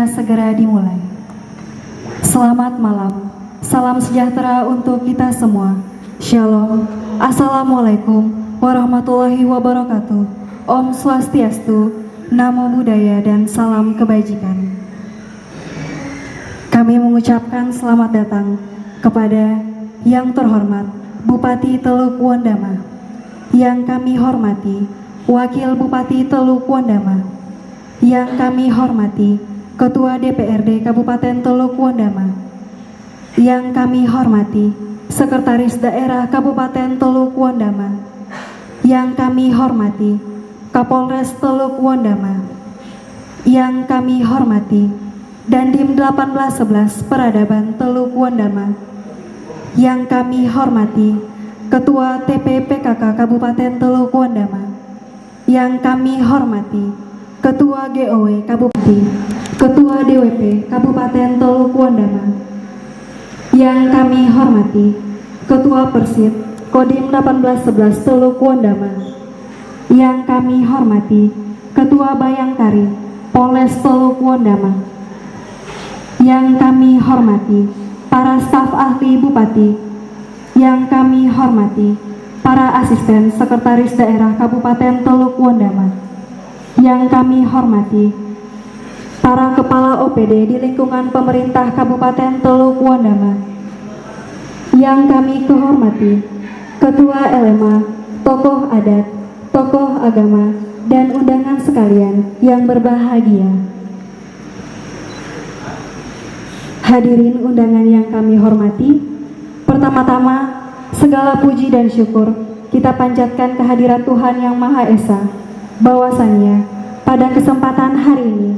bisa segera dimulai. Selamat malam, salam sejahtera untuk kita semua. Shalom, Assalamualaikum warahmatullahi wabarakatuh. Om Swastiastu, Namo Buddhaya, dan salam kebajikan. Kami mengucapkan selamat datang kepada yang terhormat Bupati Teluk Wondama, yang kami hormati Wakil Bupati Teluk Wondama, yang kami hormati Ketua DPRD Kabupaten Teluk Wondama, yang kami hormati Sekretaris Daerah Kabupaten Teluk Wondama, yang kami hormati Kapolres Teluk Wondama, yang kami hormati Dandim 1811 Peradaban Teluk Wondama, yang kami hormati Ketua TPPKK Kabupaten Teluk Wondama, yang kami hormati Ketua GOW Kabupaten, Ketua DWP Kabupaten Teluk Wondama, yang kami hormati Ketua Persid Kodim 1811 Teluk Wondama, yang kami hormati Ketua Bayangkari Polres Teluk Wondama, yang kami hormati para staf ahli Bupati, yang kami hormati para asisten Sekretaris Daerah Kabupaten Teluk Wondama, yang kami hormati para kepala OPD di lingkungan pemerintah Kabupaten Teluk Wondama, yang kami kehormati Ketua LMA, tokoh adat, tokoh agama, dan undangan sekalian yang berbahagia. Hadirin undangan yang kami hormati, pertama-tama segala puji dan syukur kita panjatkan kehadirat Tuhan Yang Maha Esa, bahwasannya pada kesempatan hari ini,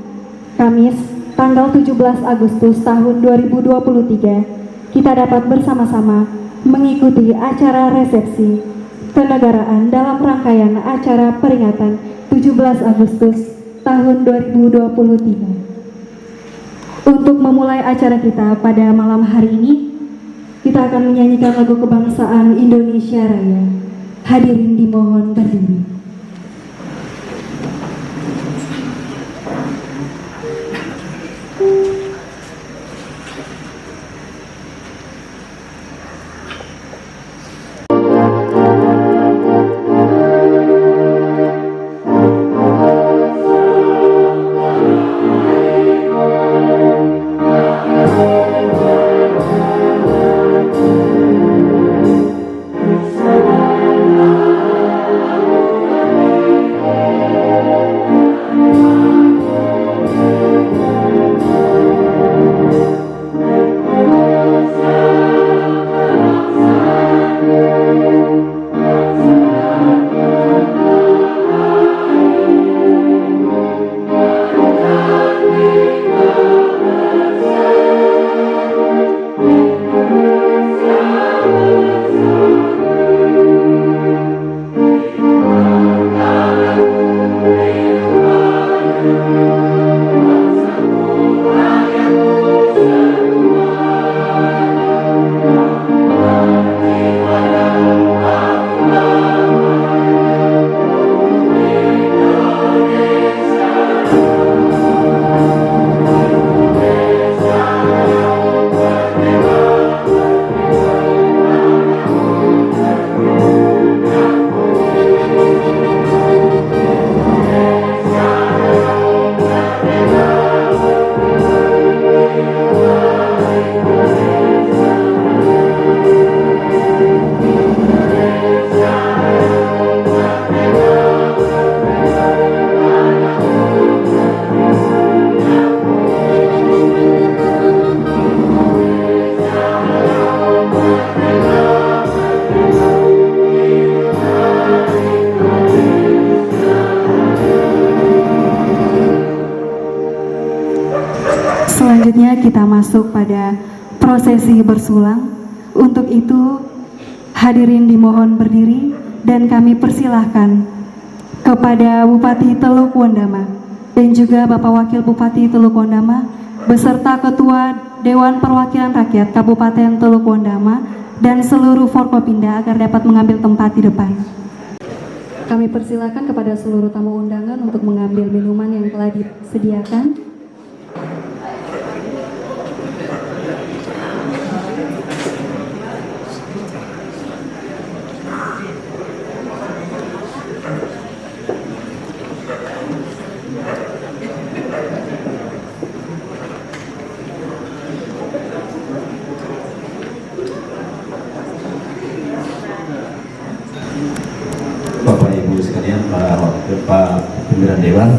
Kamis tanggal 17 Agustus tahun 2023, kita dapat bersama-sama mengikuti acara resepsi kenegaraan dalam rangkaian acara peringatan 17 Agustus tahun 2023. Untuk memulai acara kita pada malam hari ini, kita akan menyanyikan lagu kebangsaan Indonesia Raya. Hadirin dimohon berdiri. Selanjutnya kita masuk pada prosesi bersulang. Untuk itu hadirin dimohon berdiri dan kami persilahkan kepada Bupati Teluk Wondama dan juga Bapak Wakil Bupati Teluk Wondama beserta Ketua Dewan Perwakilan Rakyat Kabupaten Teluk Wondama dan seluruh Forkopimda agar dapat mengambil tempat di depan. Kami persilahkan kepada seluruh tamu undangan untuk mengambil minuman yang telah disediakan. Pak Pimpinan Dewan,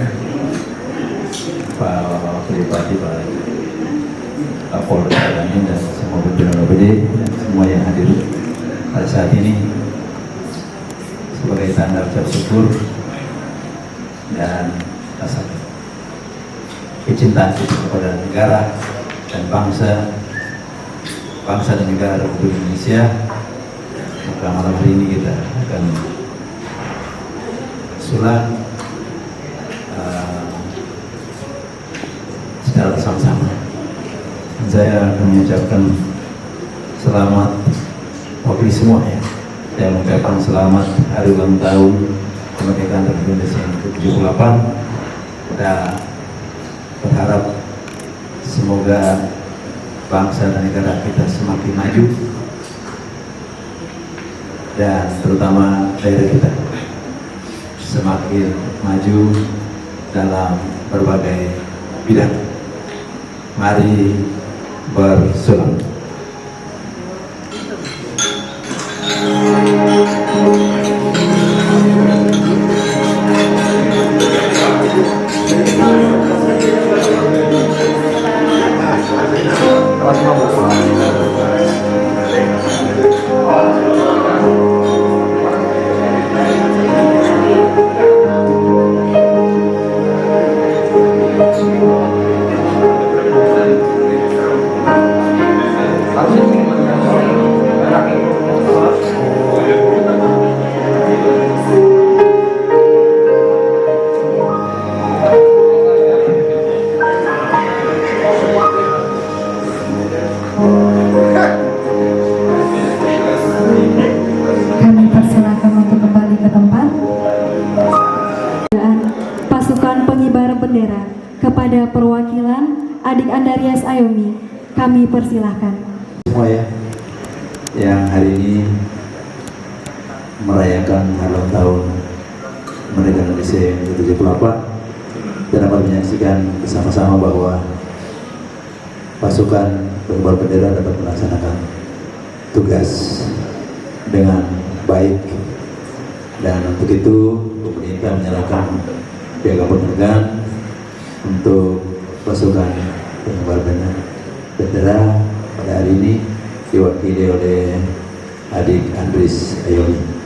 Pak Wakil Bupati, Pak Kapolres dan semua pimpinan OPD dan semua yang hadir pada saat ini sebagai tanda ucap syukur dan rasa kecintaan kita kepada negara dan bangsa dan negara Republik Indonesia. Maka malam hari ini kita akan sulat secara bersama-sama. Saya akan mengucapkan selamat wakil semua ya. Saya mengucapkan selamat hari ulang tahun kemerdekaan Republik Indonesia yang ke-78. Kita berharap semoga bangsa dan negara kita semakin maju dan terutama daerah kita semakin maju dalam berbagai bidang. Mari bersulat. Bendera kepada perwakilan Adik Andarias Ayomi, kami persilahkan. Semua ya yang hari ini merayakan hari ulang tahun kemerdekaan Indonesia yang ke-78 dan dapat menyaksikan bersama-sama bahwa pasukan pengibar bendera dapat melaksanakan tugas dengan baik, dan untuk itu pemerintah menyerahkan piagam penghargaan untuk pasukan pengibar bendera pada hari ini diwakili oleh Adik Andris Ayomi.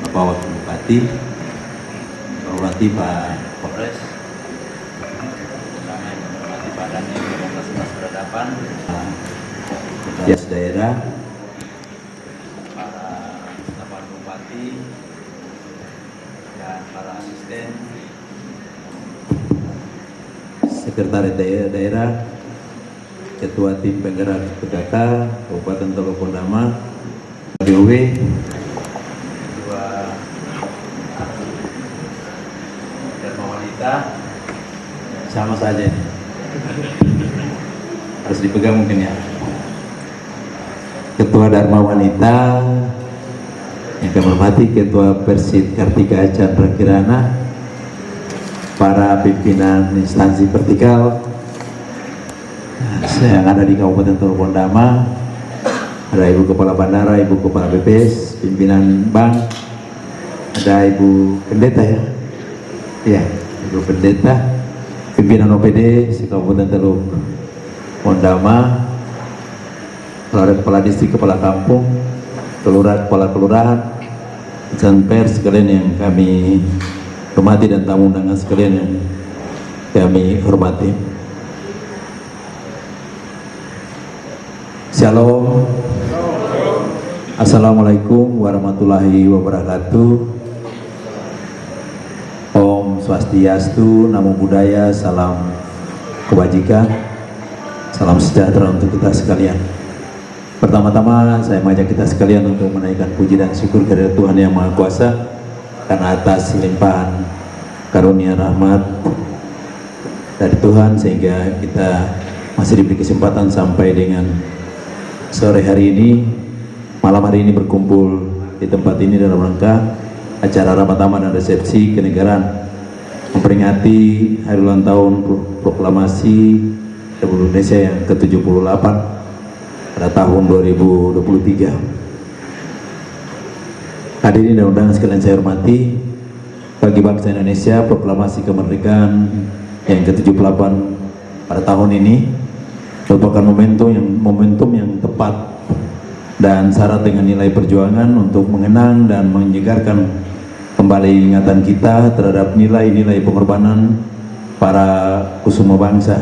Bapak Wakil Bupati, Bupati Pak Polres, kami menghormati Pak Daniel Fakultas Peradaban, Dinas Daerah, para staf Bupati, dan para asisten, Sekretaris Daerah, Ketua Tim Penggerak PKK Kabupaten Tolopondama, DOW, sama saja nih. Harus dipegang mungkin ya. Ketua Dharma Wanita yang kami hormati, Ketua Persit Kartika Chandra Kirana, para pimpinan instansi vertikal yang ada di Kabupaten Tolopondama, ada Ibu Kepala Bandara, Ibu Kepala BPS, pimpinan bank, ada Ibu Pendeta ya, iya Ibu Pendeta, pimpinan OPD se-Kabupaten Tolopondama, kepala distrik, kepala kampung, kelurahan, kepala kelurahan, dan pers sekalian yang kami hormati dan tamu undangan sekalian yang kami hormati. Shalom. Assalamualaikum warahmatullahi wabarakatuh. Om Swastiastu, Namo Buddhaya, salam kebajikan, salam sejahtera untuk kita sekalian. Pertama-tama saya mengajak kita sekalian untuk menaikkan puji dan syukur kepada Tuhan Yang Maha Kuasa karena atas limpahan karunia rahmat dari Tuhan sehingga kita masih diberi kesempatan sampai dengan sore hari ini, malam hari ini berkumpul di tempat ini dalam rangka acara rapat taman dan resepsi kenegaraan memperingati hari ulang tahun proklamasi Republik Indonesia yang ke-78 pada tahun 2023. Hadirin dan undangan sekalian saya hormati, bagi bangsa Indonesia proklamasi kemerdekaan yang ke-78 pada tahun ini merupakan momentum yang tepat dan syarat dengan nilai perjuangan untuk mengenang dan menyegarkan kembali ingatan kita terhadap nilai-nilai pengorbanan para kusuma bangsa.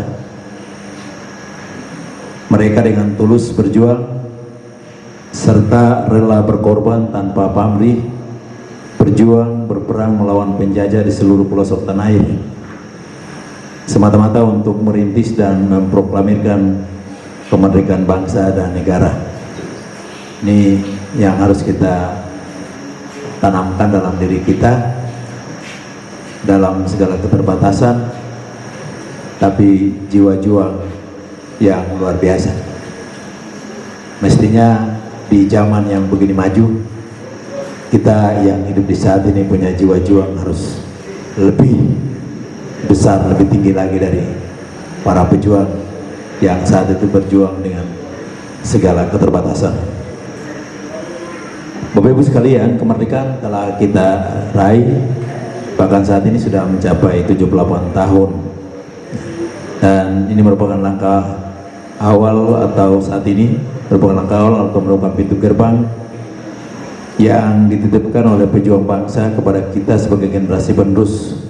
Mereka dengan tulus berjuang serta rela berkorban tanpa pamrih, berjuang berperang melawan penjajah di seluruh pelosok tanah air, semata-mata untuk merintis dan memproklamirkan kemerdekaan bangsa dan negara. Ini yang harus kita tanamkan dalam diri kita dalam segala keterbatasan, tapi jiwa juang yang luar biasa. Mestinya di zaman yang begini maju, kita yang hidup di saat ini punya jiwa juang harus lebih besar, lebih tinggi lagi dari para pejuang yang saat itu berjuang dengan segala keterbatasan. Bapak Ibu sekalian, kemerdekaan telah kita raih, bahkan saat ini sudah mencapai 78 tahun, dan ini merupakan langkah awal, atau saat ini merupakan langkah awal atau merupakan pintu gerbang yang dititipkan oleh pejuang bangsa kepada kita sebagai generasi penerus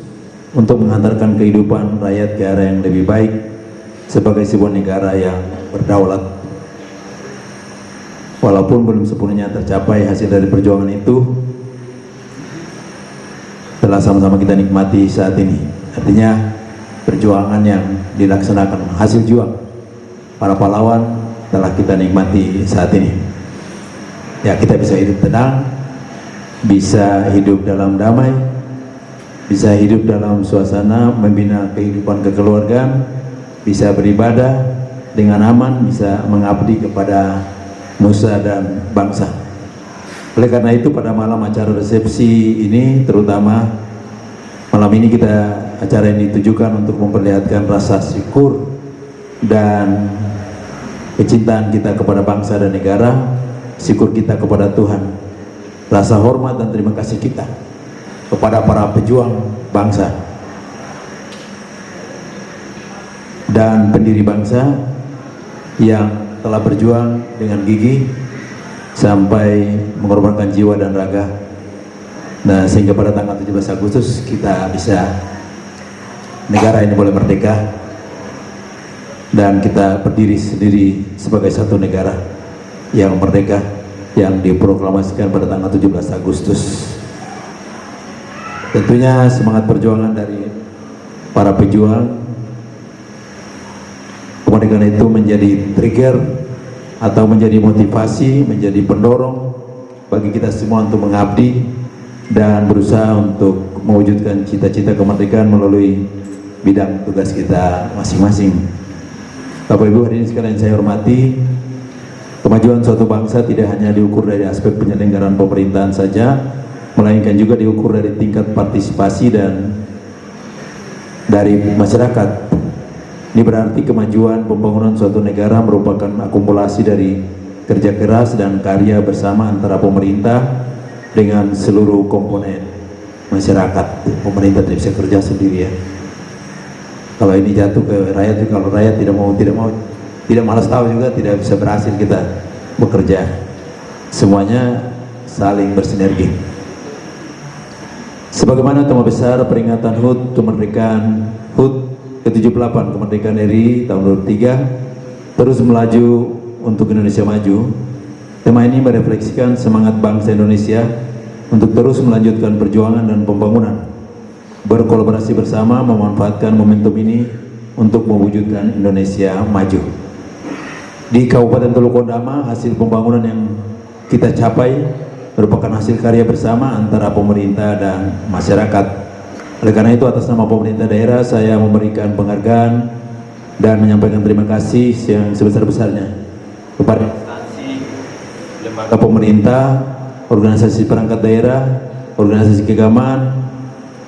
untuk menghantarkan kehidupan rakyat ke arah yang lebih baik sebagai sebuah negara yang berdaulat. Walaupun belum sepenuhnya tercapai hasil dari perjuangan itu, telah sama-sama kita nikmati saat ini. Artinya perjuangan yang dilaksanakan, hasil juang para pahlawan telah kita nikmati saat ini. Ya, kita bisa hidup tenang, bisa hidup dalam damai, bisa hidup dalam suasana membina kehidupan kekeluargaan, bisa beribadah dengan aman, bisa mengabdi kepada nusa dan bangsa. Oleh karena itu pada malam acara resepsi ini, terutama malam ini acara ini ditujukan untuk memperlihatkan rasa syukur dan kecintaan kita kepada bangsa dan negara, syukur kita kepada Tuhan, rasa hormat dan terima kasih kita kepada para pejuang bangsa dan pendiri bangsa yang telah berjuang dengan gigih sampai mengorbankan jiwa dan raga. Nah, sehingga pada tanggal 17 Agustus kita bisa, negara ini boleh merdeka dan kita berdiri sendiri sebagai satu negara yang merdeka yang diproklamasikan pada tanggal 17 Agustus. Tentunya semangat perjuangan dari para pejuang kemerdekaan itu menjadi trigger atau menjadi motivasi, menjadi pendorong bagi kita semua untuk mengabdi dan berusaha untuk mewujudkan cita-cita kemerdekaan melalui bidang tugas kita masing-masing. Bapak Ibu hadirin sekalian saya hormati, kemajuan suatu bangsa tidak hanya diukur dari aspek penyelenggaraan pemerintahan saja, melainkan juga diukur dari tingkat partisipasi dan dari masyarakat. Ini berarti kemajuan pembangunan suatu negara merupakan akumulasi dari kerja keras dan karya bersama antara pemerintah dengan seluruh komponen masyarakat. Pemerintah tidak bisa kerja sendiri ya. Kalau ini jatuh ke rakyat, kalau rakyat tidak malas tahu juga tidak bisa berhasil kita bekerja. Semuanya saling bersinergi. Sebagaimana tema besar peringatan HUT kemerdekaan HUT ke-78 kemerdekaan RI tahun 2003 terus melaju untuk Indonesia maju. Tema ini merefleksikan semangat bangsa Indonesia untuk terus melanjutkan perjuangan dan pembangunan, berkolaborasi bersama memanfaatkan momentum ini untuk mewujudkan Indonesia maju. Di Kabupaten Teluk Ondama, hasil pembangunan yang kita capai merupakan hasil karya bersama antara pemerintah dan masyarakat. Oleh karena itu, atas nama pemerintah daerah, saya memberikan penghargaan dan menyampaikan terima kasih yang sebesar-besarnya kepada instansi, lembaga pemerintah, organisasi perangkat daerah, organisasi keagamaan,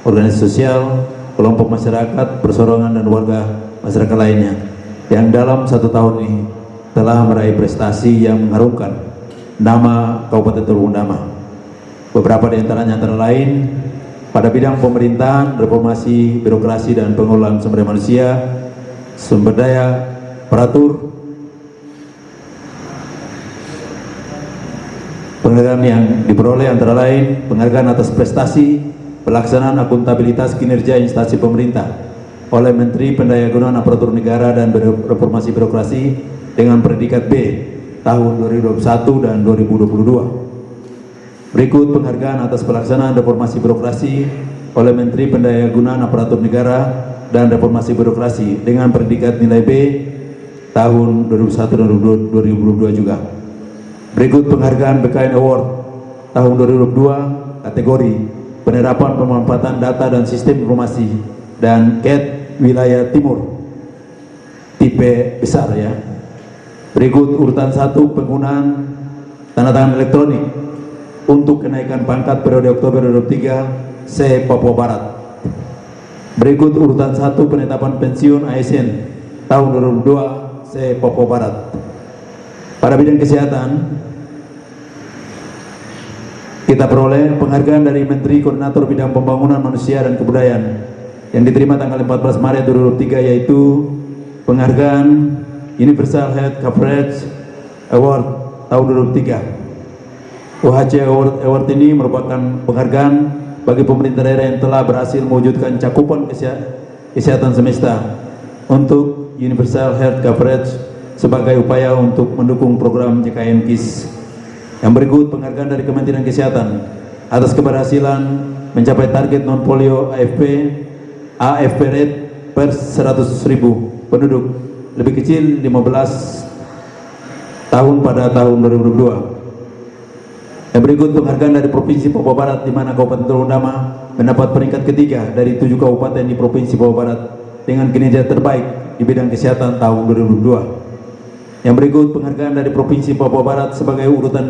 organisasi sosial, kelompok masyarakat, persorangan, dan warga masyarakat lainnya yang dalam 1 tahun ini telah meraih prestasi yang mengharumkan nama Kabupaten Teluk Ondama. Beberapa di antaranya antara lain pada bidang pemerintahan, reformasi, birokrasi, dan pengelolaan sumber daya manusia, sumber daya peratur. Penghargaan yang diperoleh antara lain penghargaan atas prestasi pelaksanaan akuntabilitas kinerja instansi pemerintah oleh Menteri Pendayagunaan Aparatur Negara dan Reformasi Birokrasi dengan predikat B tahun 2021 dan 2022. Berikut penghargaan atas pelaksanaan reformasi birokrasi oleh Menteri Pendayagunaan Aparatur Negara dan Reformasi Birokrasi dengan predikat nilai B tahun 2021 dan 2022 juga. Berikut penghargaan BKN Award tahun 2022 kategori penerapan pemanfaatan data dan sistem informasi dan CAT wilayah timur tipe besar ya. Berikut urutan 1 penggunaan tanda tangan elektronik untuk kenaikan pangkat periode Oktober 2023 C Papua Barat. Berikut urutan 1 penetapan pensiun ASN tahun 2002 C Papua Barat. Pada bidang kesehatan kita peroleh penghargaan dari Menteri Koordinator Bidang Pembangunan Manusia dan Kebudayaan yang diterima tanggal 14 Maret 2023, yaitu penghargaan Universal Health Coverage Award tahun 2003. UHC Award ini merupakan penghargaan bagi pemerintah daerah yang telah berhasil mewujudkan cakupan kesehatan semesta untuk Universal Health Coverage sebagai upaya untuk mendukung program JKN KIS. Yang berikut penghargaan dari Kementerian Kesehatan atas keberhasilan mencapai target non-polio AFP rate per 100.000 penduduk lebih kecil 15 tahun pada tahun 2022. Yang berikut penghargaan dari Provinsi Papua Barat, di mana Kabupaten Teluk Ondama mendapat peringkat ketiga dari 7 kabupaten di Provinsi Papua Barat dengan kinerja terbaik di bidang kesehatan tahun 2022. Yang berikut penghargaan dari Provinsi Papua Barat sebagai urutan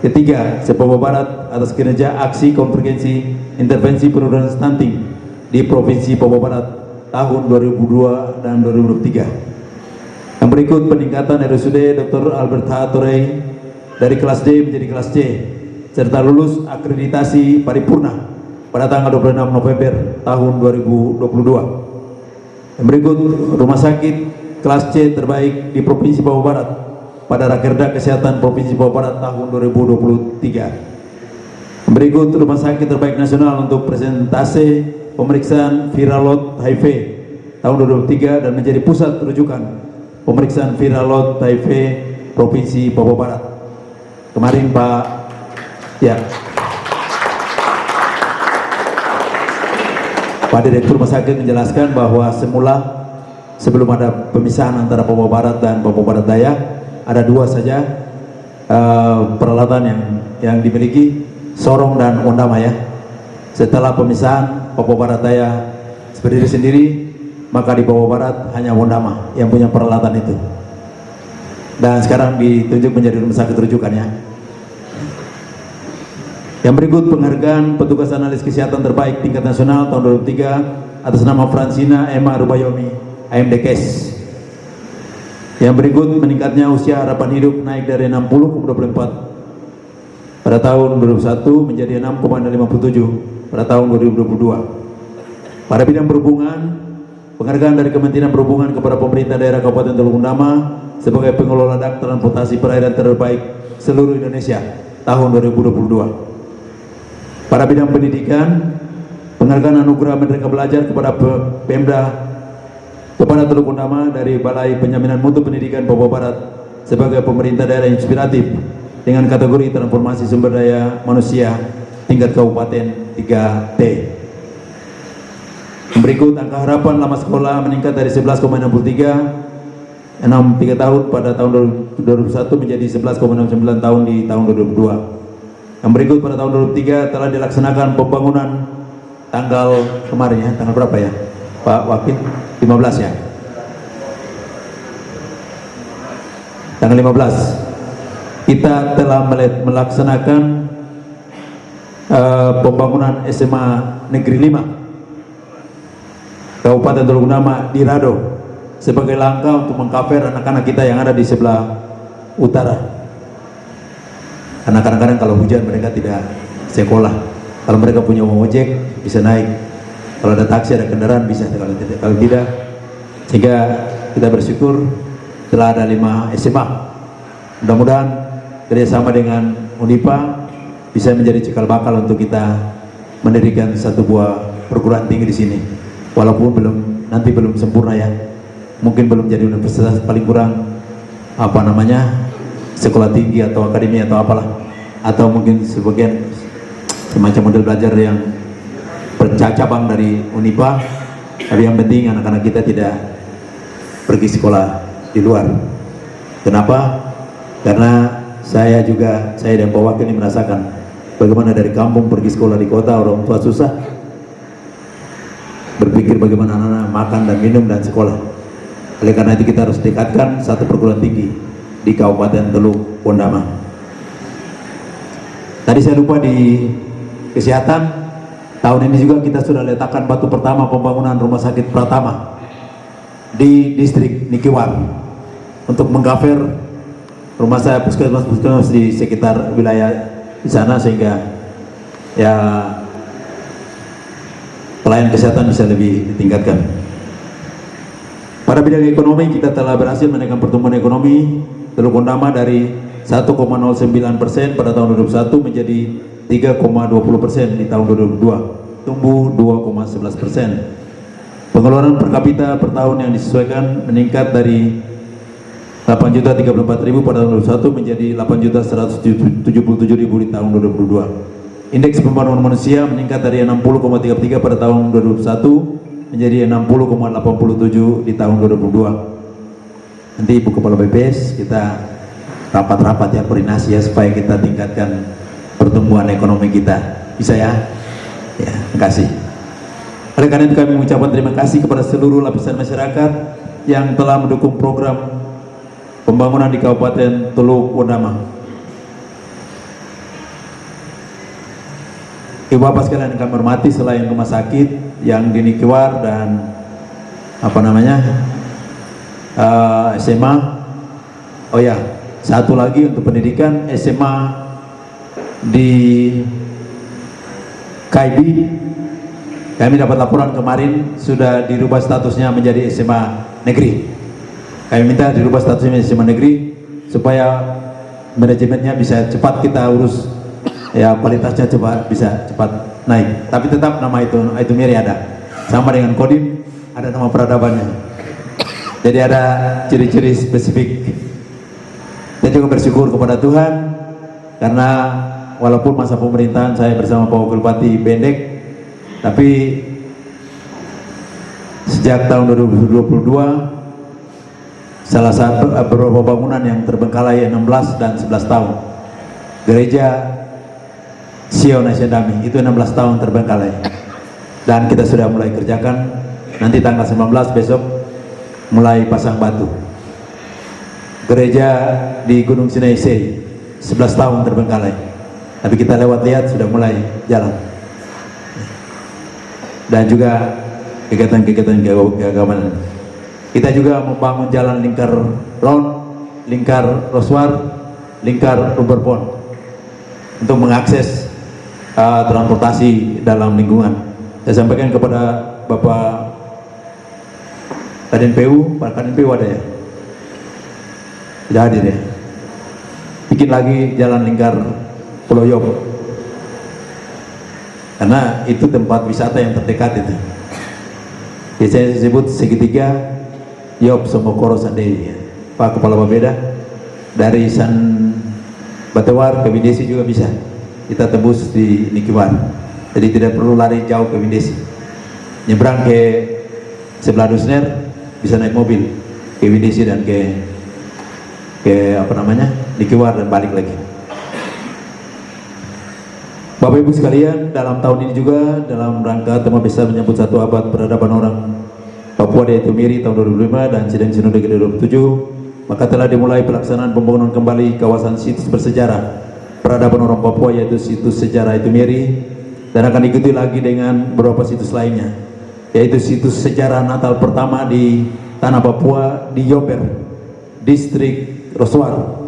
ketiga se-Papua Barat atas kinerja aksi konvergensi intervensi penurunan stunting di Provinsi Papua Barat tahun 2002 dan 2023. Yang berikut peningkatan RSUD Dr. Albert H. Torrey dari kelas D menjadi kelas C serta lulus akreditasi paripurna pada tanggal 26 November tahun 2022. Yang berikut rumah sakit kelas C terbaik di Provinsi Papua Barat pada Rakerda Kesehatan Provinsi Papua Barat tahun 2023. Berikut rumah sakit terbaik nasional untuk presentase pemeriksaan viral load HIV tahun 2023 dan menjadi pusat rujukan pemeriksaan viral load HIV Provinsi Papua Barat. Kemarin Pak Direktur Rumah Sakit menjelaskan bahwa semula sebelum ada pemisahan antara Papua Barat dan Papua Barat Daya, ada 2 saja peralatan yang dimiliki, Sorong dan Ondama ya. Setelah pemisahan Papua Barat Daya berdiri sendiri, maka di Papua Barat hanya Ondama yang punya peralatan itu. Dan sekarang ditunjuk menjadi rumah sakit rujukannya. Yang berikut penghargaan petugas analis kesehatan terbaik tingkat nasional tahun 2003 atas nama Francina Emma Rubayomi, AMDKes. Yang berikut meningkatnya usia harapan hidup naik dari 60 ke 24 pada tahun 2001 menjadi 6,57 pada tahun 2022. Pada bidang perhubungan, penghargaan dari Kementerian Perhubungan kepada pemerintah daerah Kabupaten Teluk Ondama sebagai pengelola dak transportasi perairan terbaik seluruh Indonesia tahun 2022. Pada bidang pendidikan, penghargaan anugerah Merdeka Belajar kepada Pemda kepada Teluk Undama dari Balai Penjaminan Mutu Pendidikan Papua Barat sebagai pemerintah daerah inspiratif dengan kategori transformasi sumber daya manusia tingkat kabupaten 3T. Berikut angka harapan lama sekolah meningkat dari 11,63 tahun pada tahun 2001 menjadi 11,69 tahun di tahun 2002. Yang berikut pada tahun 2003 telah dilaksanakan pembangunan tanggal kemarin ya, tanggal berapa ya Pak Wakil? 15 ya? Tanggal 15 kita telah melaksanakan pembangunan SMA Negeri 5 Kabupaten Teluk Undama di Rado sebagai langkah untuk mengcover anak-anak kita yang ada di sebelah utara. Karena kadang-kadang kalau hujan mereka tidak sekolah. Kalau mereka punya ojek bisa naik. Kalau ada taksi ada kendaraan bisa. Kalau tidak, sehingga kita bersyukur telah ada 5 SMA. Mudah-mudahan kerjasama dengan Unipa bisa menjadi cikal bakal untuk kita mendirikan satu buah perguruan tinggi di sini. Walaupun nanti belum sempurna ya, mungkin belum jadi universitas, paling kurang sekolah tinggi atau akademi atau apalah, atau mungkin sebagian semacam model belajar yang bercabang dari Unipa. Tapi yang penting anak-anak kita tidak pergi sekolah di luar. Kenapa? Karena saya dan Pak Wakil ini merasakan bagaimana dari kampung pergi sekolah di kota, orang tua susah, berpikir bagaimana anak-anak makan dan minum dan sekolah. Oleh karena itu kita harus dekatkan satu perguruan tinggi di Kabupaten Teluk Undama. Tadi saya lupa di kesehatan, tahun ini juga kita sudah letakkan batu pertama pembangunan rumah sakit Pratama di distrik Nikiwar untuk mengcover rumah saya puskesmas di sekitar wilayah di sana, sehingga ya pelayanan kesehatan bisa lebih ditingkatkan. Pada bidang ekonomi kita telah berhasil menaikkan pertumbuhan ekonomi Teluk Undama dari 1,09% pada tahun 2001 menjadi 3,20% di tahun 2002, tumbuh 2,11%. Pengeluaran per kapita per tahun yang disesuaikan meningkat dari 8.034.000 pada tahun 2001 menjadi 8.177.000 di tahun 2022. Indeks pembangunan manusia meningkat dari 60,33 pada tahun 2001 menjadi 60,87 di tahun 2002. Nanti Ibu Kepala BPS kita rapat-rapat ya, koordinasi ya, supaya kita tingkatkan pertumbuhan ekonomi kita. Bisa ya? Ya, terima kasih. Oleh karena itu kami mengucapkan terima kasih kepada seluruh lapisan masyarakat yang telah mendukung program pembangunan di Kabupaten Teluk Undama. Ibu bapak sekalian yang kami hormati, selain rumah sakit yang di Nikiwar dan SMA, oh ya, satu lagi untuk pendidikan SMA di KB, kami dapat laporan kemarin sudah dirubah statusnya menjadi SMA negeri. Kami minta dirubah statusnya menjadi SMA negeri supaya manajemennya bisa cepat kita urus, ya kualitasnya bisa cepat naik. Tapi tetap nama itu Miri ada, sama dengan Kodim ada nama peradabannya. Jadi ada ciri-ciri spesifik. Saya juga bersyukur kepada Tuhan karena walaupun masa pemerintahan saya bersama Pak Wakil Bupati pendek, tapi sejak tahun 2022 salah satu beberapa bangunan yang terbengkalai 16 dan 11 tahun. Gereja Sion Asyadami itu 16 tahun terbengkalai. Dan kita sudah mulai kerjakan, nanti tanggal 19 besok mulai pasang batu. Gereja di Gunung Sinaisei 11 tahun terbengkalai. Tapi kita lewat lihat sudah mulai jalan. Dan juga kegiatan-kegiatan keagamaan. Kita juga membangun jalan lingkar Ron, lingkar Roswar, lingkar Lumberpon untuk mengakses transportasi dalam lingkungan. Saya sampaikan kepada Bapak Kadin PU, Pak Kadin PU ada ya? Tidak hadir ya? Bikin lagi jalan lingkar Pulau Yob, karena itu tempat wisata yang terdekat itu. Biasanya disebut segitiga Yop Somokoro Sandei, Pak Kepala Bapeda. Dari San Batewar ke Windesi juga bisa. Kita tembus di Nikiwar. Jadi tidak perlu lari jauh ke Windesi. Nyebrang ke sebelah Dusner bisa naik mobil ke Windesi dan ke Nikiwar dan balik lagi. Bapak Ibu sekalian, dalam tahun ini juga dalam rangka tema besar menyambut 1 abad peradaban orang Papua di Etumiri tahun 2005 dan Sidang Sinode ke-27, maka telah dimulai pelaksanaan pembangunan kembali kawasan situs bersejarah peradaban orang Papua, yaitu situs sejarah Etumiri, dan akan diikuti lagi dengan beberapa situs lainnya, yaitu situs sejarah Natal pertama di Tanah Papua di Yoper, Distrik Roswar,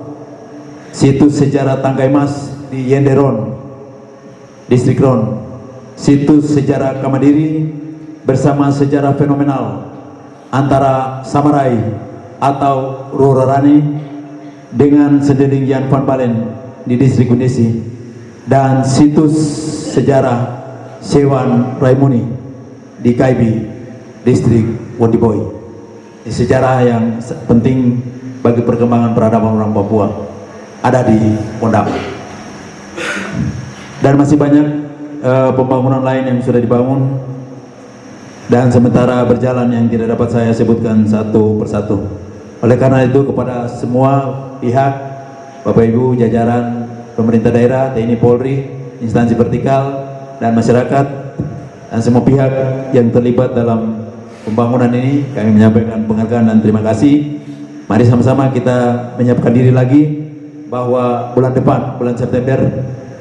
situs sejarah Tangkai Mas di Yenderon, Distrik Ron, situs sejarah Kamadiri bersama sejarah fenomenal antara Samarai atau Rorarani dengan Sendeling Yan Van Balen di Distrik Windesi, dan situs sejarah Sewan Raimuni di Kaibi, Distrik Wondiboy. Ini sejarah yang penting bagi perkembangan peradaban orang Papua ada di Pondama. Dan masih banyak pembangunan lain yang sudah dibangun dan sementara berjalan yang tidak dapat saya sebutkan satu persatu. Oleh karena itu, kepada semua pihak, Bapak Ibu jajaran pemerintah daerah, TNI Polri, instansi vertikal dan masyarakat, dan semua pihak yang terlibat dalam pembangunan ini, kami menyampaikan penghargaan dan terima kasih. Mari sama-sama kita menyiapkan diri lagi bahwa bulan depan, bulan September,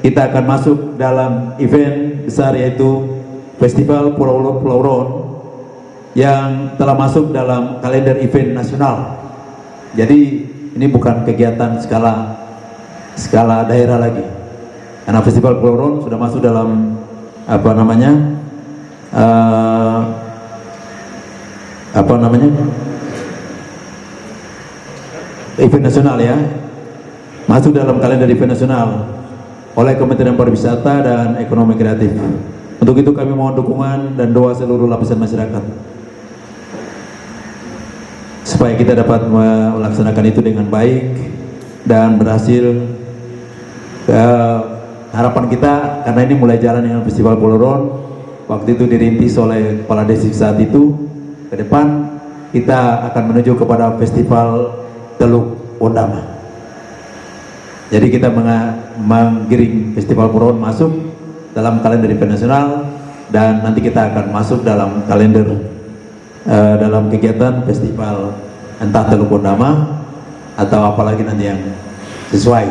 kita akan masuk dalam event besar, yaitu Festival Pulau Ron yang telah masuk dalam kalender event nasional. Jadi ini bukan kegiatan skala daerah lagi, karena Festival Pulau Ron sudah masuk dalam event nasional, ya, masuk dalam kalender event nasional oleh Kementerian Pariwisata dan Ekonomi Kreatif. Untuk itu kami mohon dukungan dan doa seluruh lapisan masyarakat supaya kita dapat melaksanakan itu dengan baik dan berhasil. Harapan kita, karena ini mulai jalan dengan Festival Pulau Ron, waktu itu dirintis oleh Kepala Distrik saat itu, ke depan kita akan menuju kepada Festival Teluk Pondama. Jadi kita menggiring Festival Pulau Ron masuk dalam kalender event nasional, dan nanti kita akan masuk dalam kalender dalam kegiatan festival entah Teluk Pondama atau apalagi nanti yang sesuai.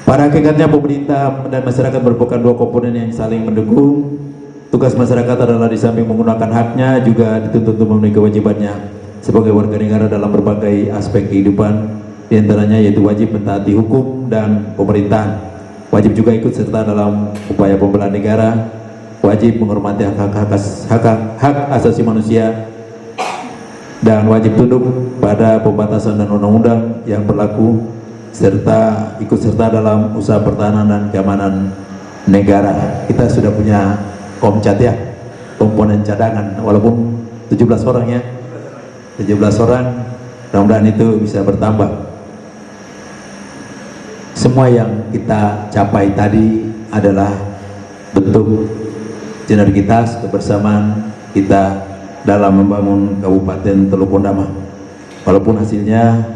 Pada hakikatnya pemerintah dan masyarakat merupakan dua komponen yang saling mendukung. Tugas masyarakat adalah di samping menggunakan haknya juga dituntut untuk memenuhi kewajibannya sebagai warga negara dalam berbagai aspek kehidupan. Di antaranya yaitu wajib mentaati hukum dan pemerintahan, wajib juga ikut serta dalam upaya pembelaan negara, wajib menghormati hak asasi manusia, dan wajib tunduk pada pembatasan dan undang-undang yang berlaku, serta ikut serta dalam usaha pertahanan dan keamanan negara. Kita sudah punya Komcat, ya, komponen cadangan, walaupun 17 orang, ya, 17 orang, mudah-mudahan itu bisa bertambah. Semua yang kita capai tadi adalah bentuk sinergitas kebersamaan kita dalam membangun Kabupaten Teluk Pondama. Walaupun hasilnya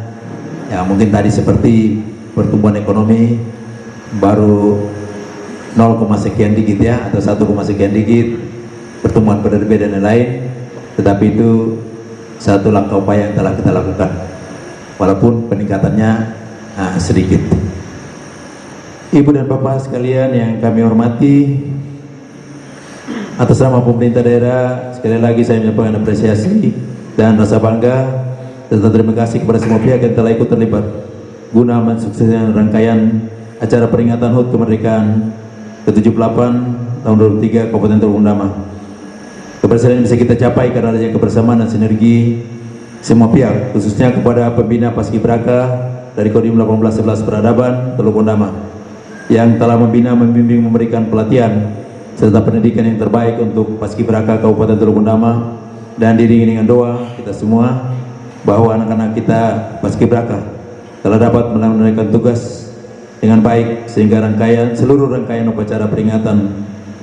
ya mungkin tadi seperti pertumbuhan ekonomi baru 0, sekian dikit, ya, atau 1, sekian dikit, pertumbuhan PDB dan lain-lain, tetapi itu satu langkah upaya yang telah kita lakukan, walaupun peningkatannya sedikit. Ibu dan Bapak sekalian yang kami hormati, atas nama pemerintah daerah, sekali lagi saya menyampaikan apresiasi dan rasa bangga serta terima kasih kepada semua pihak yang telah ikut terlibat guna mensukseskan rangkaian acara peringatan HUT kemerdekaan ke-78 tahun 2003 Kabupaten Teluk Pondama. Keberhasilan bisa kita capai karena adanya kebersamaan dan sinergi semua pihak, khususnya kepada pembina Paskibraka dari Kodim 1811 Peradaban Teluk Pondama yang telah membina, membimbing, memberikan pelatihan serta pendidikan yang terbaik untuk Paskibraka Kabupaten Teluk Pondama dan diiringi dengan doa kita semua bahwa anak-anak kita Paskibraka telah dapat menunaikan tugas dengan baik sehingga seluruh rangkaian upacara peringatan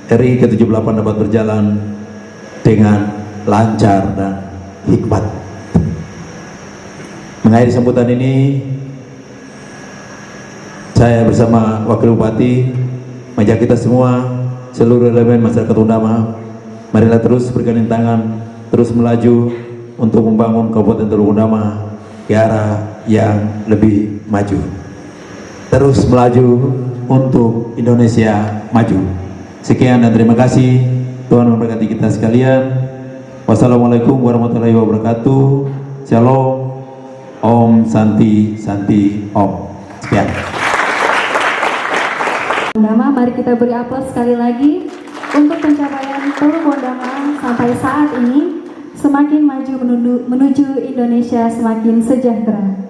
RI ke-78 dapat berjalan dengan lancar dan hikmat. Mengakhiri sambutan ini, saya bersama Wakil Bupati mengajak kita semua, seluruh elemen masyarakat Undama, marilah terus bergandeng tangan, terus melaju untuk membangun Kabupaten Teluk Undama ke arah yang lebih maju. Terus melaju untuk Indonesia maju. Sekian dan terima kasih. Tuhan memberkati kita sekalian. Wassalamualaikum warahmatullahi wabarakatuh. Shalom. Om Santi Santi Om. Sekian. Undama, mari kita beri aplaus sekali lagi untuk pencapaian Teluk Undama sampai saat ini semakin maju menuju Indonesia semakin sejahtera.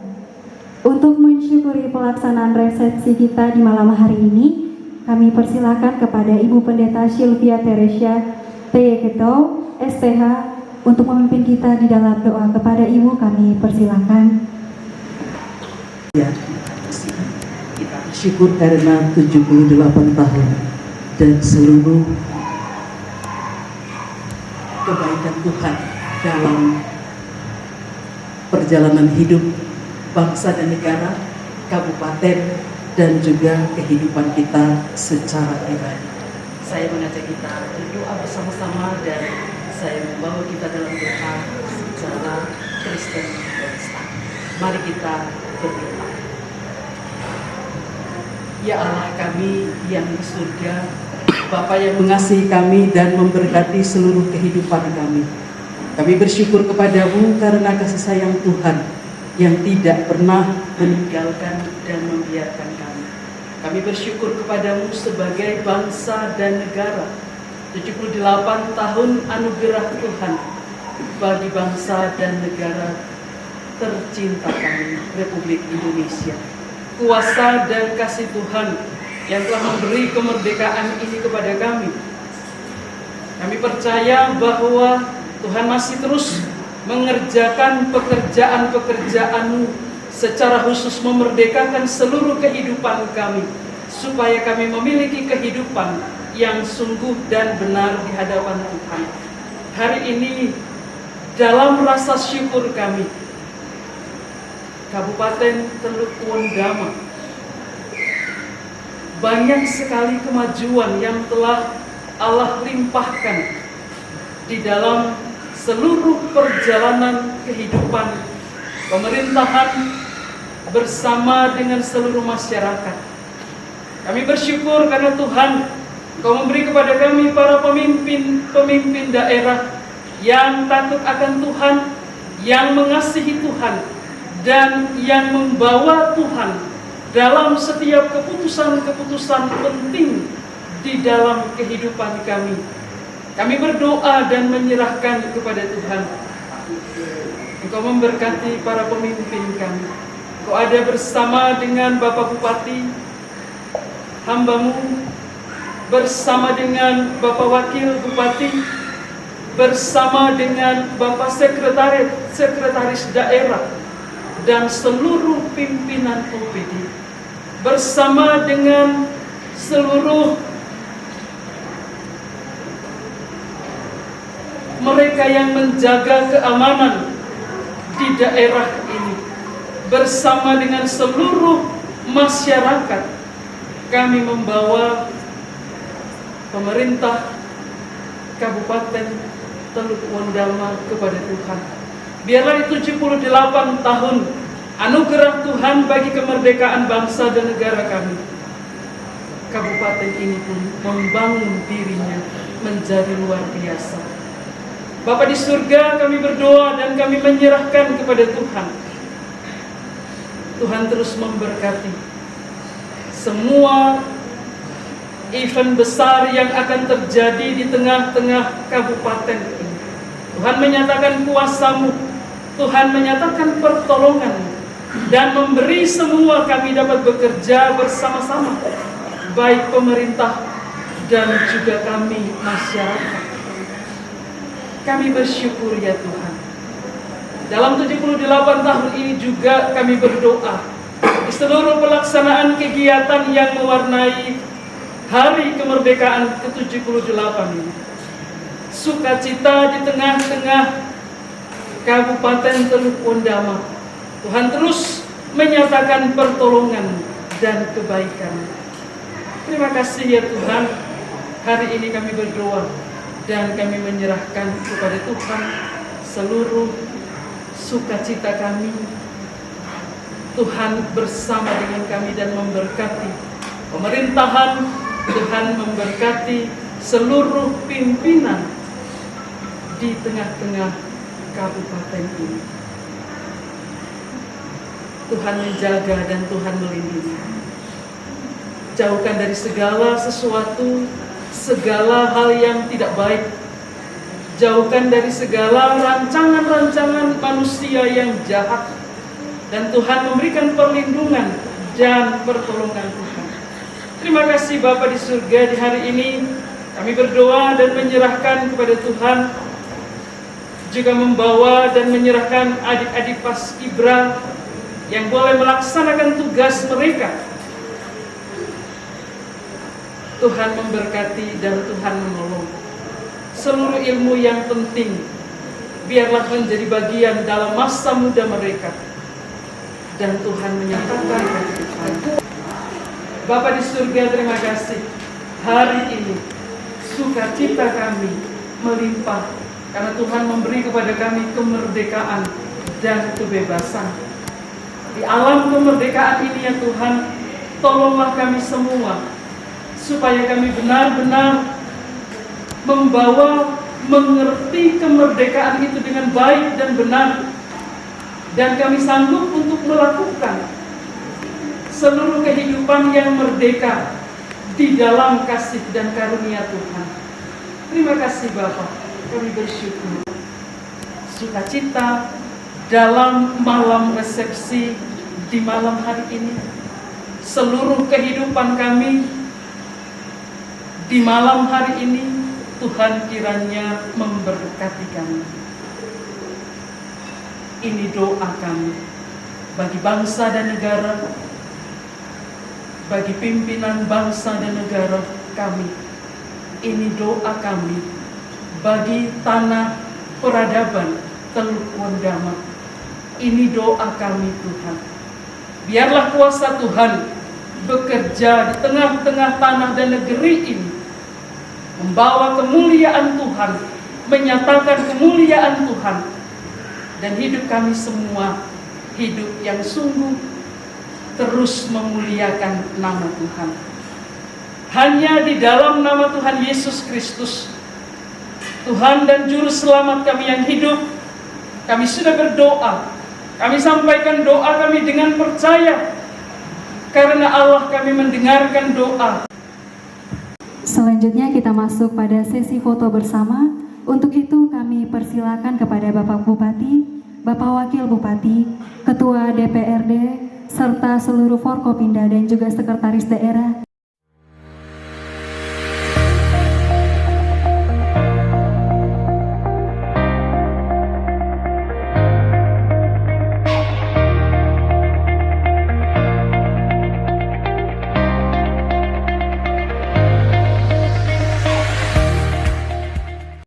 Untuk mensyukuri pelaksanaan resepsi kita di malam hari ini, kami persilakan kepada Ibu Pendeta Sylvia Teresia Teyeketo, STH, untuk memimpin kita di dalam doa. Kepada Ibu kami persilakan. Ya, kita bersyukur karena 78 tahun dan seluruh kebaikan Tuhan dalam perjalanan hidup bangsa dan negara, kabupaten, dan juga kehidupan kita secara pribadi. Saya mengajak kita berdoa bersama-sama dan saya membawa kita dalam doa secara Kristen Protestan. Mari kita berdoa. Ya Allah kami yang di surga, Bapa yang mengasihi kami dan memberkati seluruh kehidupan kami. Kami bersyukur kepadamu karena kasih sayang Tuhan yang tidak pernah meninggalkan dan membiarkan kami. Kami bersyukur kepadamu sebagai bangsa dan negara. 78 tahun anugerah Tuhan bagi bangsa dan negara tercinta kami, Republik Indonesia. Kuasa dan kasih Tuhan yang telah memberi kemerdekaan ini kepada kami. Kami percaya bahwa Tuhan masih terus mengerjakan pekerjaan-pekerjaan-Mu secara khusus memerdekakan seluruh kehidupan kami supaya kami memiliki kehidupan yang sungguh dan benar di hadapan Tuhan. Hari ini dalam rasa syukur kami, Kabupaten Teluk Undama banyak sekali kemajuan yang telah Allah limpahkan di dalam seluruh perjalanan kehidupan pemerintahan bersama dengan seluruh masyarakat. Kami bersyukur karena Tuhan Engkau memberi kepada kami para pemimpin daerah yang takut akan Tuhan, yang mengasihi Tuhan, dan yang membawa Tuhan dalam setiap keputusan-keputusan penting di dalam kehidupan kami. Kami berdoa dan menyerahkan kepada Tuhan. Engkau memberkati para pemimpin kami. Engkau ada bersama dengan Bapak Bupati, hamba-Mu, bersama dengan Bapak Wakil Bupati, bersama dengan Bapak Sekretaris Daerah, dan seluruh pimpinan OPD, bersama dengan seluruh mereka yang menjaga keamanan di daerah ini, bersama dengan seluruh masyarakat. Kami membawa pemerintah Kabupaten Teluk Undama kepada Tuhan. Biarlah 78 tahun anugerah Tuhan bagi kemerdekaan bangsa dan negara kami. Kabupaten ini pun membangun dirinya menjadi luar biasa. Bapa di surga, kami berdoa dan kami menyerahkan kepada Tuhan. Tuhan terus memberkati semua event besar yang akan terjadi di tengah-tengah kabupaten ini. Tuhan menyatakan kuasa-Mu, Tuhan menyatakan pertolongan-Mu, dan memberi semua kami dapat bekerja bersama-sama, baik pemerintah dan juga kami masyarakat. Kami bersyukur ya Tuhan. Dalam 78 tahun ini juga kami berdoa di seluruh pelaksanaan kegiatan yang mewarnai Hari Kemerdekaan ke-78 ini. Sukacita di tengah-tengah Kabupaten Teluk Pondama. Tuhan terus menyatakan pertolongan dan kebaikan. Terima kasih ya Tuhan. Hari ini kami berdoa dan kami menyerahkan kepada Tuhan seluruh sukacita kami. Tuhan bersama dengan kami dan memberkati pemerintahan. Tuhan memberkati seluruh pimpinan di tengah-tengah kabupaten ini. Tuhan menjaga dan Tuhan melindungi. Jauhkan dari segala sesuatu, segala hal yang tidak baik. Jauhkan dari segala rancangan-rancangan manusia yang jahat. Dan Tuhan memberikan perlindungan dan pertolongan Tuhan. Terima kasih Bapa di surga, di hari ini kami berdoa dan menyerahkan kepada Tuhan, juga membawa dan menyerahkan adik-adik Paskibra yang boleh melaksanakan tugas mereka. Tuhan memberkati dan Tuhan menolong. Seluruh ilmu yang penting biarlah menjadi bagian dalam masa muda mereka. Dan Tuhan menyatakan kehidupan. Bapa di surga, terima kasih. Hari ini sukacita kami melimpah karena Tuhan memberi kepada kami kemerdekaan dan kebebasan. Di alam kemerdekaan ini ya Tuhan, tolonglah kami semua supaya kami benar-benar membawa, mengerti kemerdekaan itu dengan baik dan benar. Dan kami sanggup untuk melakukan seluruh kehidupan yang merdeka di dalam kasih dan karunia Tuhan. Terima kasih Bapa, kami bersyukur. Sukacita dalam malam resepsi di malam hari ini. Seluruh kehidupan kami di malam hari ini, Tuhan kiranya memberkati kami. Ini doa kami bagi bangsa dan negara, bagi pimpinan bangsa dan negara kami. Ini doa kami bagi tanah peradaban Teluk Pondama. Ini doa kami Tuhan. Biarlah kuasa Tuhan bekerja di tengah-tengah tanah dan negeri ini, membawa kemuliaan Tuhan, menyatakan kemuliaan Tuhan. Dan hidup kami semua hidup yang sungguh terus memuliakan nama Tuhan. Hanya di dalam nama Tuhan Yesus Kristus, Tuhan dan Juru Selamat kami yang hidup, kami sudah berdoa. Kami sampaikan doa kami dengan percaya, karena Allah kami mendengarkan doa. Selanjutnya kita masuk pada sesi foto bersama. Untuk itu kami persilakan kepada Bapak Bupati, Bapak Wakil Bupati, Ketua DPRD, serta seluruh Forkopimda dan juga Sekretaris Daerah